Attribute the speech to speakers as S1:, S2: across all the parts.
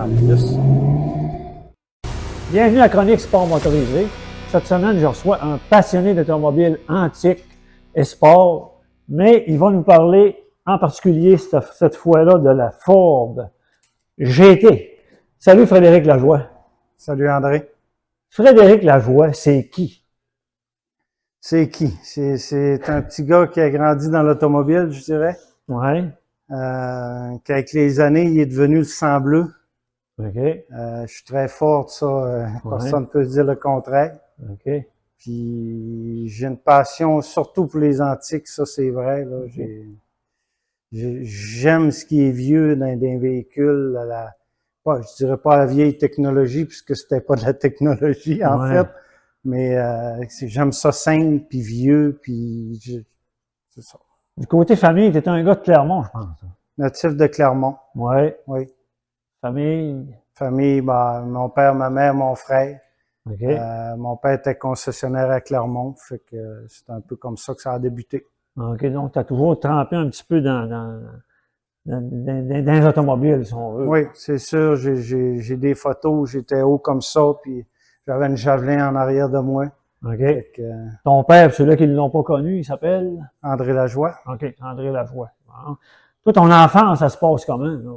S1: en plus.
S2: Bienvenue à Chronique Sport Motorisé. Cette semaine, je reçois un passionné d'automobile antique et sport, mais il va nous parler en particulier cette fois-là de la Ford GT. Salut Frédéric Lajoie.
S1: Salut André.
S2: Frédéric Lajoie, c'est qui?
S1: C'est qui? C'est un petit gars qui a grandi dans l'automobile, je dirais.
S2: Ouais.
S1: Qu'avec les années, il est devenu le sang bleu.
S2: OK.
S1: Je suis très fort de ça. Personne ne peut dire le contraire.
S2: OK.
S1: Puis j'ai une passion surtout pour les antiques, ça c'est vrai. Là. J'aime ce qui est vieux dans des véhicules, je dirais pas la vieille technologie, puisque c'était pas de la technologie en fait, mais j'aime ça simple, puis vieux, c'est ça.
S2: Du côté famille, tu étais un gars de Clermont, je pense.
S1: Natif de Clermont.
S2: Ouais.
S1: Oui.
S2: Famille.
S1: Famille, mon père, ma mère, mon frère.
S2: OK.
S1: Mon père était concessionnaire à Clermont, fait que c'est un peu comme ça que ça a débuté.
S2: OK, donc tu as toujours trempé un petit peu dans les automobiles, si on veut.
S1: Oui, c'est sûr. J'ai des photos où j'étais haut comme ça, puis j'avais une javelin en arrière de moi.
S2: OK.
S1: Fait que,
S2: Ton père, ceux-là qui ne l'ont pas connu, il s'appelle?
S1: André Lajoie.
S2: OK, André Lajoie. Bon. Toi, ton enfance, ça se passe comment, là?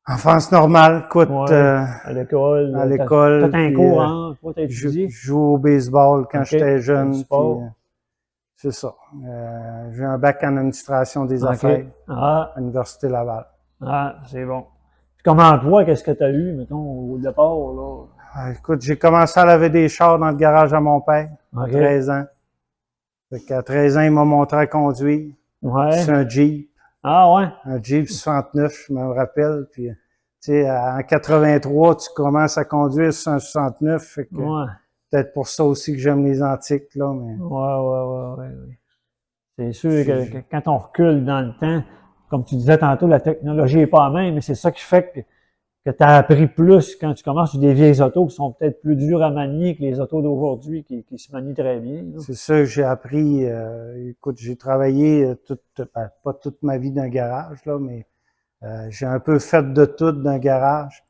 S1: Enfance normale, écoute,
S2: à l'école.
S1: à l'école.
S2: T'as un cours, hein? Toi, t'as
S1: Je
S2: étudié?
S1: joue au baseball quand j'étais jeune.
S2: Sport.
S1: Puis, c'est ça. J'ai un bac en administration des affaires à l'Université Laval.
S2: Ah, c'est bon. Puis comme emploi, qu'est-ce que tu as eu, mettons, au départ, là?
S1: Écoute, j'ai commencé à laver des chars dans le garage à mon père à 13 ans. Fait qu'à 13 ans, il m'a montré à conduire.
S2: Ouais.
S1: C'est un Jeep.
S2: Ah ouais?
S1: Un Jeep 69, je me rappelle. Puis, tu sais, en 83, tu commences à conduire sur un 69. Fait que peut-être pour ça aussi que j'aime les antiques, là. Mais...
S2: Ouais. C'est sûr que quand on recule dans le temps, comme tu disais tantôt, la technologie n'est pas la même, mais c'est ça qui fait que tu as appris plus quand tu commences sur des vieilles autos qui sont peut-être plus dures à manier que les autos d'aujourd'hui qui se manient très bien.
S1: C'est ça que j'ai appris. Écoute, j'ai travaillé pas toute ma vie dans le garage, là, mais j'ai un peu fait de tout dans le garage.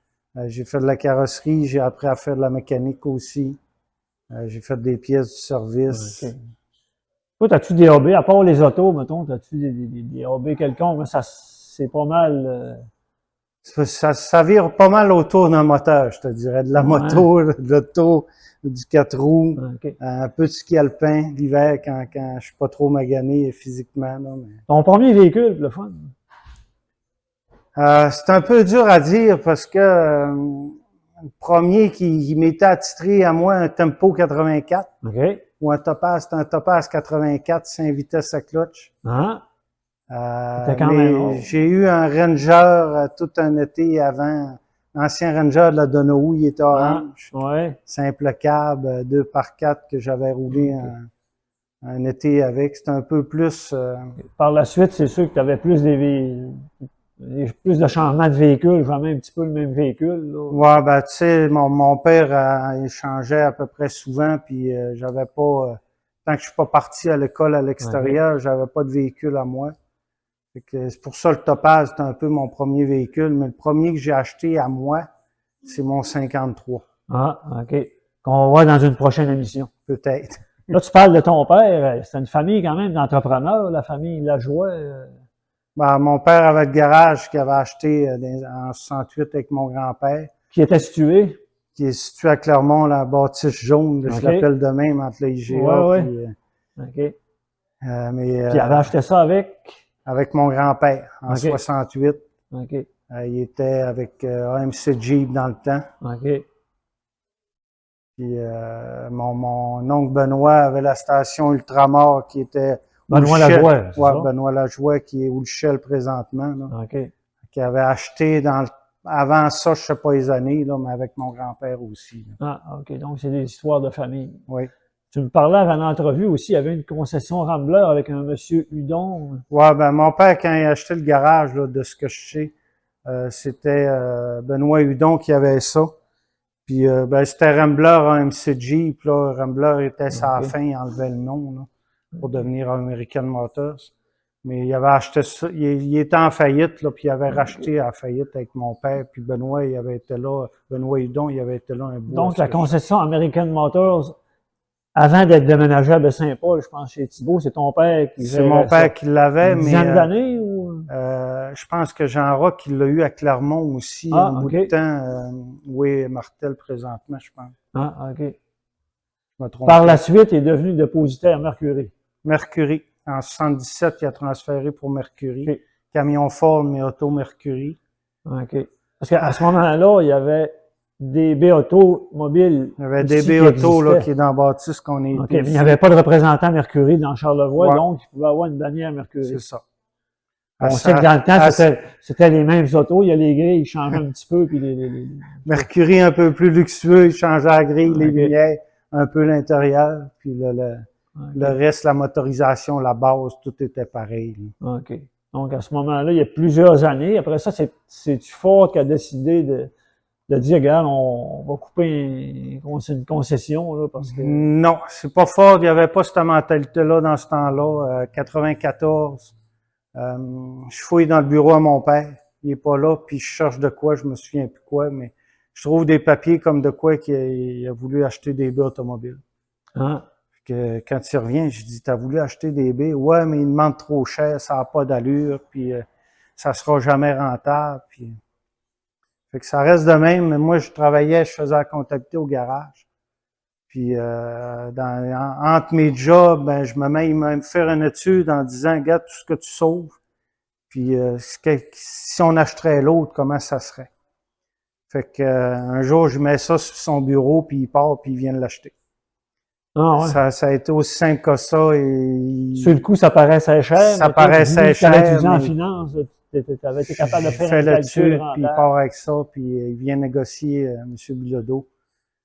S1: J'ai fait de la carrosserie, j'ai appris à faire de la mécanique aussi. J'ai fait des pièces du service.
S2: Okay. Toi, as-tu des hobbies, à part les autos, mettons, as-tu des hobbies quelconques? Ça, c'est pas mal...
S1: Ça vire pas mal autour d'un moteur, je te dirais. De la moto, de l'auto, du 4 roues, un peu de ski alpin l'hiver quand je suis pas trop magané physiquement. Là, mais...
S2: Ton premier véhicule, le fun?
S1: C'est un peu dur à dire parce que le premier qui m'était attitré à moi, un Tempo 84, ou un Topaz, c'était un Topaz 84, 5 vitesses à clutch. Mais j'ai eu un Ranger tout un été avant, l'ancien Ranger de la Donohue, il était orange. Simple cab, 2x4 que j'avais roulé un été avec. C'était un peu plus...
S2: Par la suite, c'est sûr que tu avais plus plus de changements de véhicule, jamais un petit peu le même véhicule. Là.
S1: Ouais, ben tu sais, mon père il changeait à peu près souvent, puis j'avais pas... tant que je suis pas parti à l'école à l'extérieur, j'avais pas de véhicule à moi. C'est pour ça le Topaz, c'est un peu mon premier véhicule, mais le premier que j'ai acheté à moi, c'est mon 53.
S2: Ah, OK. Qu'on va voir dans une prochaine émission.
S1: Peut-être.
S2: Là, tu parles de ton père. C'est une famille quand même d'entrepreneurs, la famille Lajoie.
S1: Ben, mon père avait le garage qu'il avait acheté en 68 avec mon grand-père.
S2: Qui était situé?
S1: Qui est situé à Clermont, la bâtisse jaune, je l'appelle de même, entre le IGA.
S2: Puis,
S1: mais,
S2: puis il avait acheté ça avec?
S1: Avec mon grand-père, en 68. Il était avec AMC Jeep dans le temps. Puis mon oncle Benoît avait la station Ultramar qui était...
S2: Benoît Lajoie, c'est ça?
S1: Benoît Lajoie qui est où le Shell présentement. Là, qui avait acheté avant ça, je sais pas les années, là, mais avec mon grand-père aussi. Là.
S2: Ah, OK. Donc, c'est des histoires de famille.
S1: Oui.
S2: Tu me parlais avant l'entrevue aussi, il y avait une concession Rambler avec un monsieur Hudon.
S1: Ouais, ben mon père, quand il a acheté le garage, là, de ce que je sais, c'était Benoît Hudon qui avait ça. Puis ben c'était Rambler AMC Jeep, là. Rambler était sa fin, il enlevait le nom là, pour devenir American Motors. Mais il avait acheté ça, il était en faillite, là, puis il avait racheté à faillite avec mon père, puis Benoît, il avait été là, Benoît Hudon, il avait été là un bout.
S2: Donc, la concession American Motors, avant d'être déménagé à Baie-Saint-Paul, je pense, chez Thibault, c'est ton père qui
S1: C'est mon père qui l'avait,
S2: une
S1: mais
S2: dizaine d'années ou?
S1: je pense que Jean Roch, il l'a eu à Clermont aussi, un bout de temps. Oui, Martel présentement, je pense.
S2: Ah, OK.
S1: Je me trompe
S2: Par
S1: pas.
S2: la suite, il est devenu dépositaire Mercury.
S1: Mercury. En 77, il a transféré pour Mercury.
S2: OK.
S1: Camion Ford, mais auto Mercury.
S2: OK. Parce qu'à ce moment-là, il y avait DB Automobile.
S1: Il y avait DB Auto là, qui est dans la bâtisse qu'on est.
S2: OK, mais il n'y avait pas de représentant Mercury dans Charlevoix,
S1: Ouais.
S2: donc il pouvait avoir une bannière Mercury.
S1: C'est ça.
S2: On sait que dans le temps, c'était les mêmes autos. Il y a les grilles, ils changeaient un petit peu. Puis
S1: Mercury un peu plus luxueux, il changeait la grille, les
S2: OK.
S1: lumières, un peu l'intérieur, puis le reste, la motorisation, la base, tout était pareil. Là.
S2: OK. Donc, à ce moment-là, il y a plusieurs années. Après ça, c'est Ford qui a décidé de dire, regarde, on va couper une concession, là, parce que...
S1: Non, c'est pas Ford, il n'y avait pas cette mentalité-là dans ce temps-là. 94, je fouille dans le bureau à mon père, il est pas là, puis je cherche de quoi, je me souviens plus quoi, mais je trouve des papiers comme de quoi qu'il a voulu acheter des baies automobiles.
S2: Ah.
S1: Que quand il revient, je dis, t'as voulu acheter des baies? Ouais, mais il demande trop cher, ça n'a pas d'allure, puis ça sera jamais rentable, puis... Fait que ça reste de même, mais moi, je travaillais, je faisais la comptabilité au garage. Puis entre mes jobs, ben, je me mets à me faire une étude en disant, regarde tout ce que tu sauves, puis si on acheterait l'autre, comment ça serait? Fait que un jour, je mets ça sur son bureau, puis il part, puis il vient de l'acheter.
S2: Ah, ouais.
S1: Ça a été aussi simple que ça. Et
S2: sur le coup, ça paraissait cher.
S1: Ça paraissait cher.
S2: Tu avais étudié en finance, tu avais été capable de faire un calcul rentable.
S1: Puis il part avec ça, puis il vient négocier, M. Bilodeau.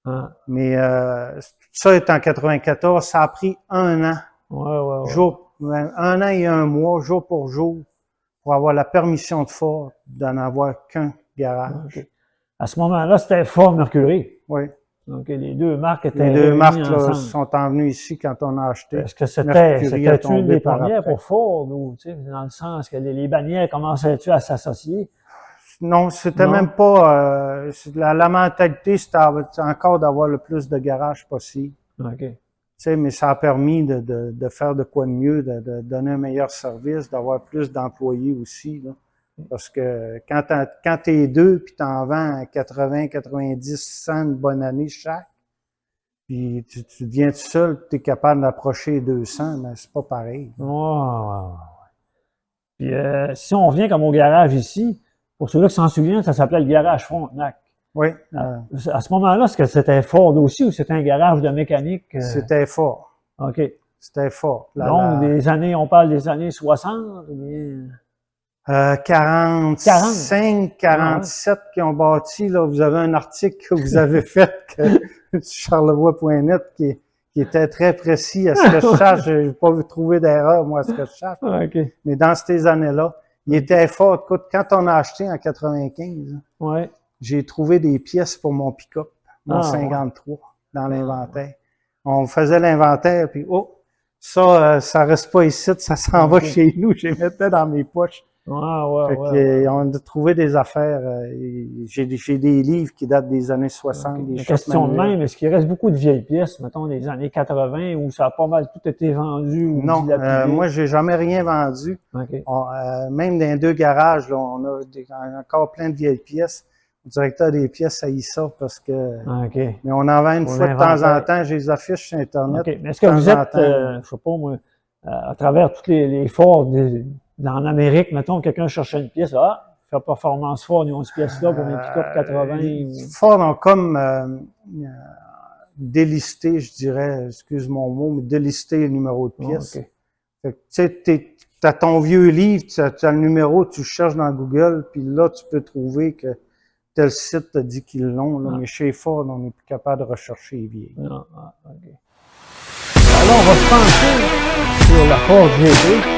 S2: Ah.
S1: Mais ça est en 94, ça a pris un an.
S2: Ouais.
S1: Un an et un mois, jour pour jour, pour avoir la permission de Ford d'en avoir qu'un garage.
S2: Okay. À ce moment-là, c'était Ford Mercury.
S1: Oui.
S2: Donc, les deux marques étaient
S1: Les deux marques
S2: là,
S1: sont en venues ici quand on a acheté.
S2: Est-ce que c'était une des premières pour Ford ou, tu sais, dans le sens que les bannières commençaient-tu à s'associer?
S1: Non, c'était même pas... la mentalité, c'était encore d'avoir le plus de garages possible.
S2: OK.
S1: Tu sais, mais ça a permis de faire de quoi de mieux, de donner un meilleur service, d'avoir plus d'employés aussi, là. Parce que quand t'es deux, puis t'en vends 80, 90, 100 une bonne année chaque, puis tu deviens tout seul, t'es capable d'approcher 200, mais c'est pas pareil.
S2: Puis si on revient comme au garage ici, pour ceux-là qui s'en souviennent, ça s'appelait le garage Frontenac.
S1: Oui.
S2: À ce moment-là, est-ce que c'était Ford aussi ou c'était un garage de mécanique?
S1: C'était Ford.
S2: OK.
S1: C'était Ford.
S2: Donc, on parle des années 60 ou bien...
S1: 45, 47 qui ont bâti, là, vous avez un article que vous avez fait sur charlevoix.net qui était très précis à ce que je cherche. J'ai pas trouvé d'erreur, moi, à ce que je cherche.
S2: Okay.
S1: Mais dans ces années-là, il était fort. Écoute, quand on a acheté en 95, j'ai trouvé des pièces pour mon pick-up, mon 53, dans l'inventaire. On faisait l'inventaire, puis ça reste pas ici, ça s'en va chez nous. Je les mettais dans mes poches. On a trouvé des affaires. J'ai des livres qui datent des années 60. Des
S2: question de même, est-ce qu'il reste beaucoup de vieilles pièces, mettons, des années 80, où ça a pas mal tout été vendu? Ou
S1: non, moi, j'ai jamais rien vendu.
S2: Okay.
S1: Même dans les deux garages, là, on a encore plein de vieilles pièces. Le directeur des pièces haït ça parce que... Mais on en vend une fois de temps en temps. J'ai les affiches sur Internet.
S2: Mais est-ce que vous êtes, je sais pas moi, à travers tous les forts en Amérique, mettons, quelqu'un cherchait une pièce, faire Performance Ford, ils ont cette pièce-là pour mes pick-up 80.
S1: Ford ont comme délisté, je dirais, excuse mon mot, mais délisté le numéro de pièce. Fait que, tu sais, t'as ton vieux livre, tu as le numéro, tu cherches dans Google, puis là, tu peux trouver que tel site te dit qu'ils l'ont, mais chez Ford, on n'est plus capable de rechercher les vieilles.
S2: Alors, on va se pencher sur la Ford GT.